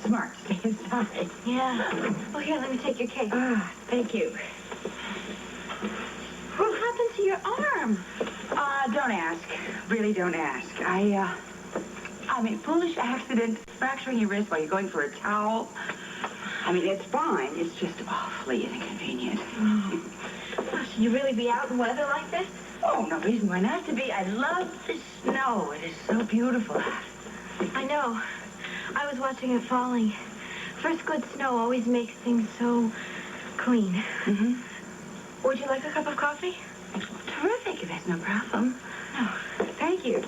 Smart. Stay inside. Yeah. Well, here, let me take your cake. Thank you. What happened to your arm? Don't ask. Really don't ask. I mean, foolish accident, fracturing your wrist while you're going for a towel. I mean, it's fine. It's just awfully inconvenient. Should you really be out in weather like this? Oh, no reason why not to be. I love the snow. It is so beautiful. I know. I was watching it falling. First good snow always makes things so clean. Mm-hmm. Would you like a cup of coffee? Terrific, if that's no problem. No, thank you.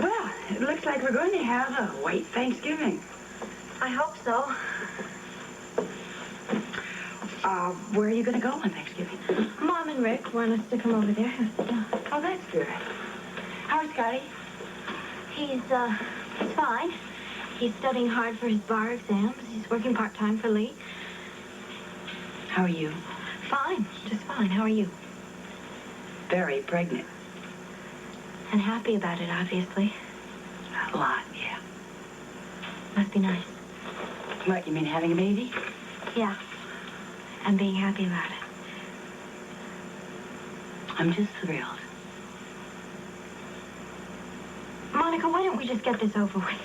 Well, it looks like we're going to have a white Thanksgiving. I hope so. Where are you going to go on Thanksgiving? Mom and Rick want us to come over there. Oh, that's good. How's Scotty? He's fine. He's studying hard for his bar exams. He's working part-time for Lee. How are you? Fine, just fine. How are you? Very pregnant. And happy about it, obviously. A lot, yeah. Must be nice. What, you mean having a baby? Yeah. And being happy about it. I'm just thrilled. Monica, why don't we just get this over with?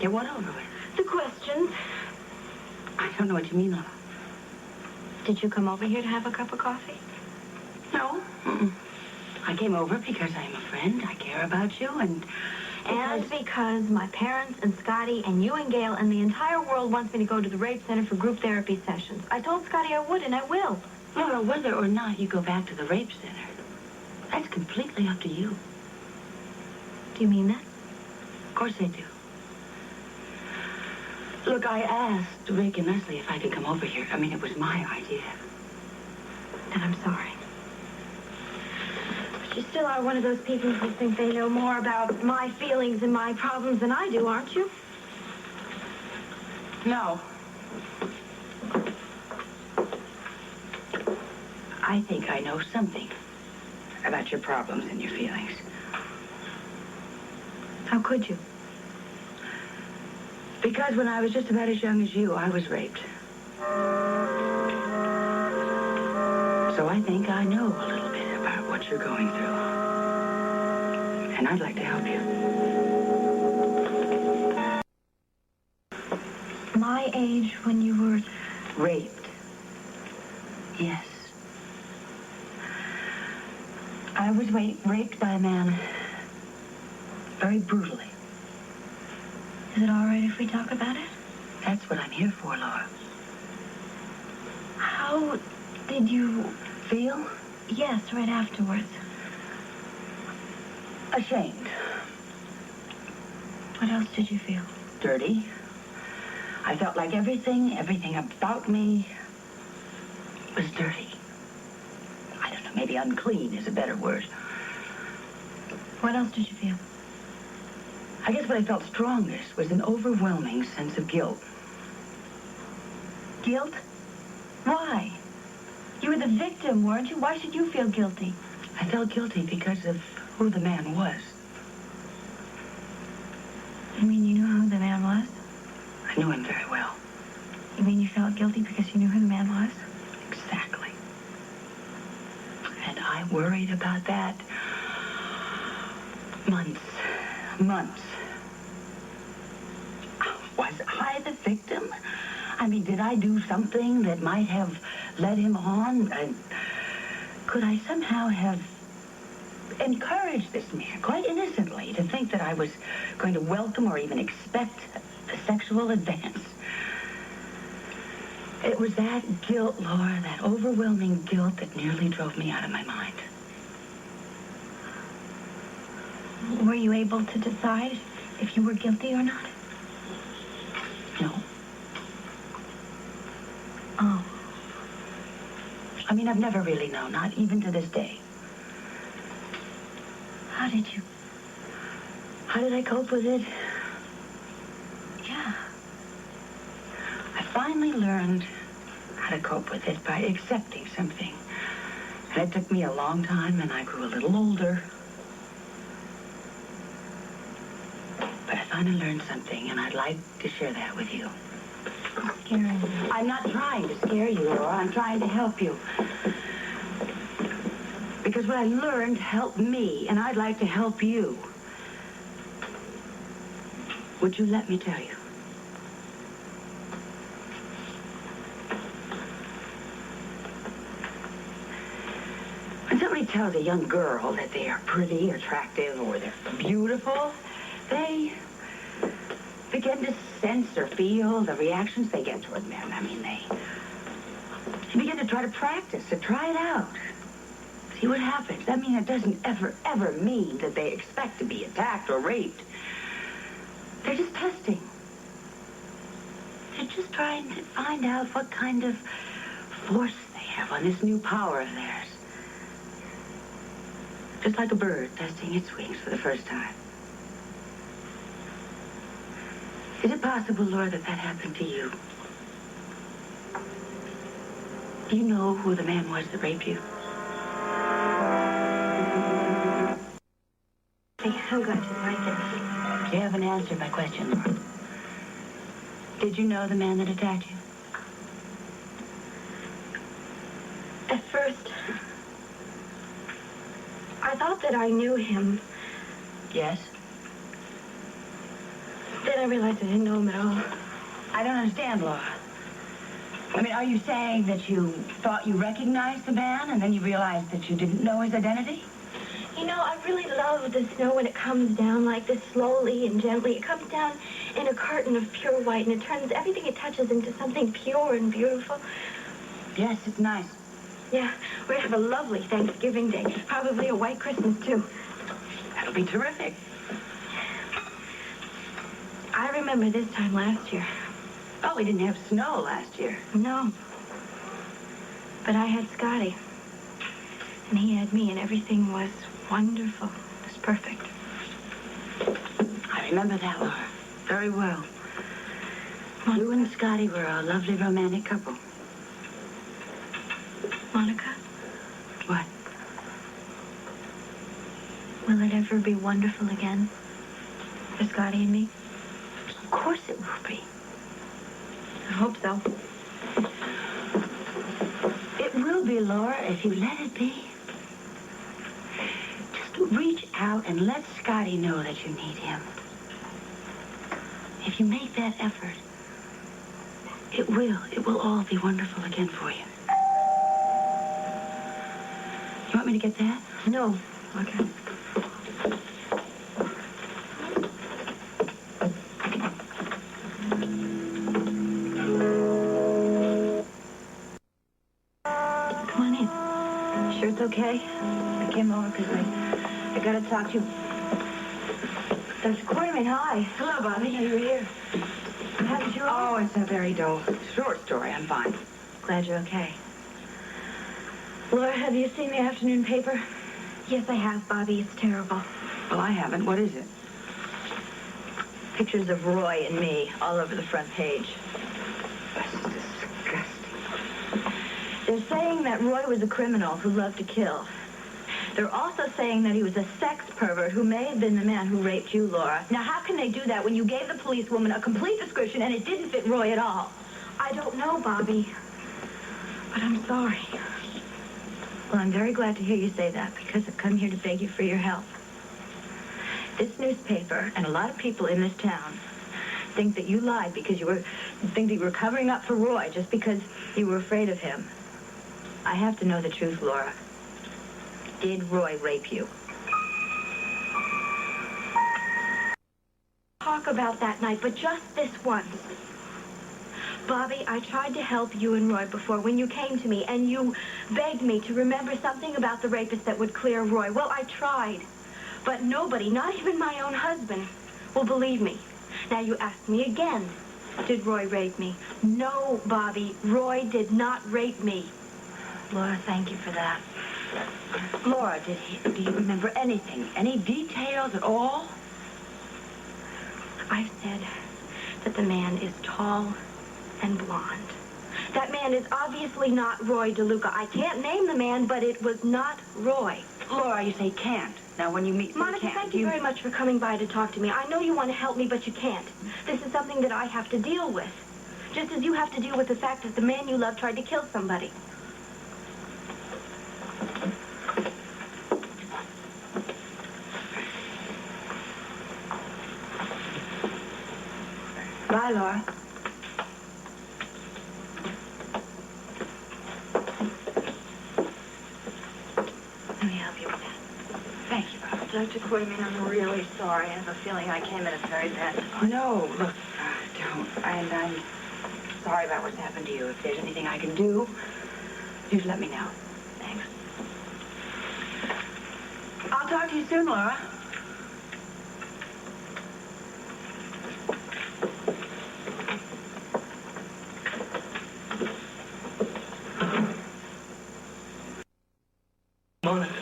Get what over with? The questions. I don't know what you mean, Laura. Did you come over here to have a cup of coffee? No. Mm-mm. I came over because I'm a friend. I care about you, and because my parents and Scotty and you and Gail and the entire world wants me to go to the rape center for group therapy sessions. I told Scotty I would, and I will. Laura, whether or not you go back to the rape center, that's completely up to you. Do you mean that? Of course I do. Look, I asked Rick and Leslie if I could come over here. I mean, it was my idea. Then I'm sorry. But you still are one of those people who think they know more about my feelings and my problems than I do, aren't you? No. I think I know something about your problems and your feelings. How could you? Because when I was just about as young as you, I was raped. So I think I know a little bit about what you're going through. And I'd like to help you. My age when you were... Raped. Yes. I was raped by a man very brutally. Is it all right if we talk about it? That's what I'm here for, Laura. How did you... Feel? Yes, right afterwards. Ashamed. What else did you feel? Dirty. I felt like everything about me was dirty. I don't know, maybe unclean is a better word. What else did you feel? I guess what I felt strongest was an overwhelming sense of guilt. Guilt? Why? You were the victim, weren't you? Why should you feel guilty? I felt guilty because of who the man was. You mean you knew who the man was? I knew him very well. You mean you felt guilty because you knew who the man was? Exactly. And I worried about that months. Was I the victim? I mean, did I do something that might have led him on? Could I somehow have encouraged this man, quite innocently, to think that I was going to welcome or even expect a sexual advance? It was that guilt, Laura, that overwhelming guilt that nearly drove me out of my mind. Were you able to decide if you were guilty or not? No. Oh. I mean, I've never really known, not even to this day. How did you? How did I cope with it? Yeah. I finally learned how to cope with it by accepting something. And it took me a long time, and I grew a little older. But I finally learned something, and I'd like to share that with you. Scaring me. I'm not trying to scare you, Laura. I'm trying to help you. Because what I learned helped me, and I'd like to help you. Would you let me tell you? When somebody tells a young girl that they are pretty, attractive, or they're beautiful, they begin to sense or feel the reactions they get toward men. I mean, they begin to try to practice, to try it out. See what happens. I mean, it doesn't ever mean that they expect to be attacked or raped. They're just testing. They're just trying to find out what kind of force they have on this new power of theirs. Just like a bird testing its wings for the first time. Is it possible, Laura, that happened to you? Do you know who the man was that raped you? I'm glad you like it. You haven't answered my question, Laura. Did you know the man that attacked you? At first, I thought that I knew him. Yes. Then I realized I didn't know him at all. I don't understand, Laura. I mean, are you saying that you thought you recognized the man and then you realized that you didn't know his identity? You know, I really love the snow when it comes down like this, slowly and gently. It comes down in a curtain of pure white, and it turns everything it touches into something pure and beautiful. Yes, it's nice. Yeah, we're gonna have a lovely Thanksgiving Day. Probably a white Christmas, too. That'll be terrific. I remember this time last year. Oh, we didn't have snow last year. No. But I had Scotty. And he had me, and everything was wonderful. It was perfect. I remember that, Laura, very well. Monica? You and Scotty were a lovely romantic couple. Monica, What? will it ever be wonderful again for Scotty and me? Of course it will be. I hope so. It will be, Laura, if you let it be. Just reach out and let Scotty know that you need him. If you make that effort, it will all be wonderful again for you. You want me to get that? No. Okay. Come on in. Sure it's okay? I came over because I gotta talk to you. Dr. Quartermain, hi. Hello, Bobby. Yeah, you were here. How did you all? Oh, it's a very dull, short story. I'm fine. Glad you're okay. Laura, have you seen the afternoon paper? Yes, I have, Bobby. It's terrible. Well, I haven't. What is it? Pictures of Roy and me all over the front page. That's disgusting. They're saying that Roy was a criminal who loved to kill. They're also saying that he was a sex pervert who may have been the man who raped you, Laura. Now, how can they do that when you gave the policewoman a complete description and it didn't fit Roy at all? I don't know, Bobby. But I'm sorry. Well, I'm very glad to hear you say that because I've come here to beg you for your help. This newspaper and a lot of people in this town think that you lied because you were covering up for Roy just because you were afraid of him. I have to know the truth, Laura. Did Roy rape you? Talk about that night, but just this once. Bobby, I tried to help you and Roy before when you came to me, and you begged me to remember something about the rapist that would clear Roy. Well, I tried. But nobody, not even my own husband, will believe me. Now you ask me again, did Roy rape me? No, Bobby, Roy did not rape me. Laura, thank you for that. Laura, do you remember anything? Any details at all? I've said that the man is tall and blonde. That man is obviously not Roy DeLuca. I can't name the man, but it was not Roy. Laura, you say can't. Now, when you meet Monica, thank you very much for coming by to talk to me. I know you want to help me, but you can't. This is something that I have to deal with. Just as you have to deal with the fact that the man you love tried to kill somebody. Bye, Laura. Let me help you with that. Thank you, Bob. Dr. Quayman, I'm really sorry. I have a feeling I came at a very bad time. Oh, no, look, don't. And I'm sorry about what's happened to you. If there's anything I can do, just let me know. Thanks. I'll talk to you soon, Laura. Monica.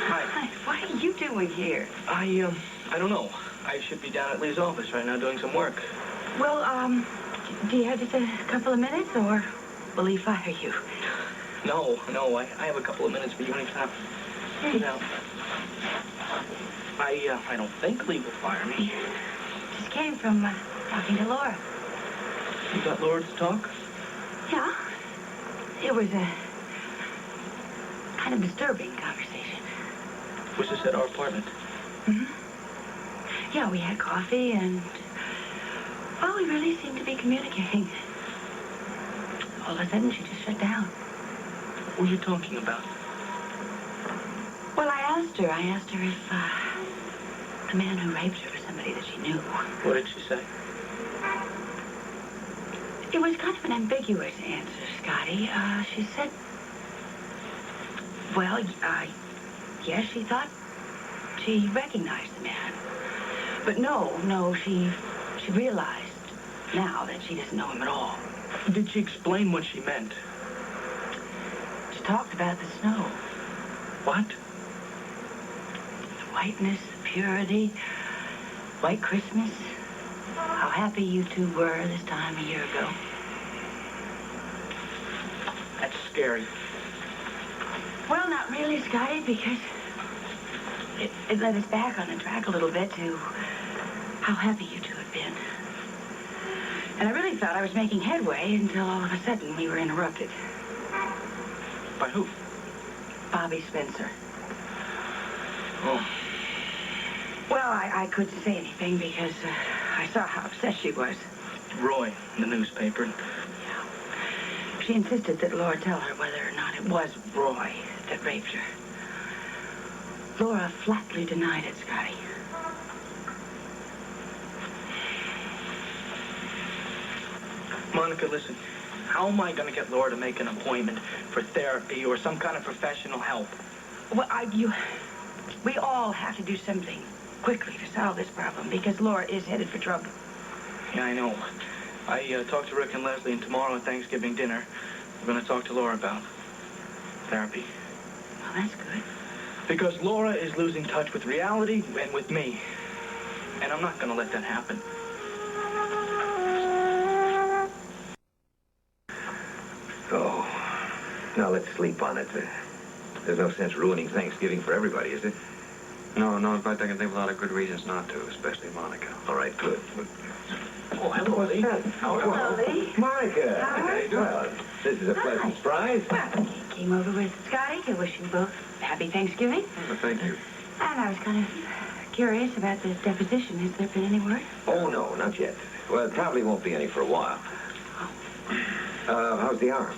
Hi. Hi, what are you doing here? I don't know. I should be down at Lee's office right now doing some work. Well, do you have just a couple of minutes, or will he fire you? No, I have a couple of minutes for you anytime. Hey. Now, I don't think Lee will fire me. Just came from talking to Laura. You got Laura to talk? Yeah. It was a kind of disturbing conversation. Was this at our apartment? Mm-hmm. Yeah, we had coffee, and, well, we really seemed to be communicating. All of a sudden, she just shut down. What were you talking about? Well, I asked her if the man who raped her was somebody that she knew. What did she say? It was kind of an ambiguous answer, Scotty. She said, well, yes, she thought she recognized the man. But no, she realized now that she doesn't know him at all. Did she explain what she meant? She talked about the snow. What? The whiteness, the purity, white Christmas. How happy you two were this time a year ago. That's scary. Well, not really, Scotty, because it led us back on the track a little bit to how happy you two had been. And I really thought I was making headway until all of a sudden we were interrupted. By who? Bobby Spencer. Oh. Well, I couldn't say anything because I saw how upset she was. Roy, in the newspaper. Yeah. She insisted that Laura tell her whether or not it was Roy that raped her. Laura flatly denied it, Scotty. Monica, listen. How am I going to get Laura to make an appointment for therapy or some kind of professional help? Well, we all have to do something quickly to solve this problem because Laura is headed for trouble. Yeah, I know. I talked to Rick and Leslie, and tomorrow at Thanksgiving dinner, we're going to talk to Laura about therapy. Well, that's good. Because Laura is losing touch with reality and with me. And I'm not going to let that happen. Oh, now let's sleep on it. There's no sense ruining Thanksgiving for everybody, is there? No, in fact, I can think of a lot of good reasons not to, especially Monica. All right, good. Oh, hello, Lee. How are you? Lee. Monica! How are you? Well, this is a pleasant Hi. surprise. Well, he came over with Scotty to wish you both happy Thanksgiving. Well, thank you. And I was kind of curious about the deposition. Has there been any word? Oh, no, not yet. Well, it probably won't be any for a while. How's the arm?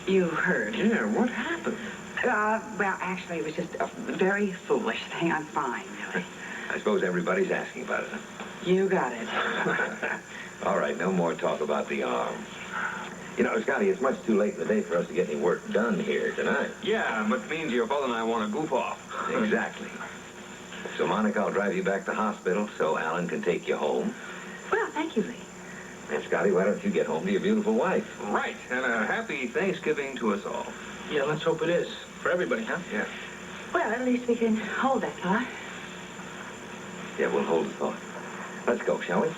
You heard. Yeah, what happened? Well, actually, it was just a very foolish thing. I'm fine, really. I suppose everybody's asking about it, huh? You got it. All right, no more talk about the arm. You know, Scotty, it's much too late in the day for us to get any work done here tonight. Yeah, but it means your father and I want to goof off. Exactly. So, Monica, I'll drive you back to the hospital so Alan can take you home. Well, thank you, Lee. And, Scotty, why don't you get home to your beautiful wife? Right, and a happy Thanksgiving to us all. Yeah, let's hope it is. For everybody, huh? Yeah. Well, at least we can hold that thought. Yeah, we'll hold the thought. Let's go, shall we?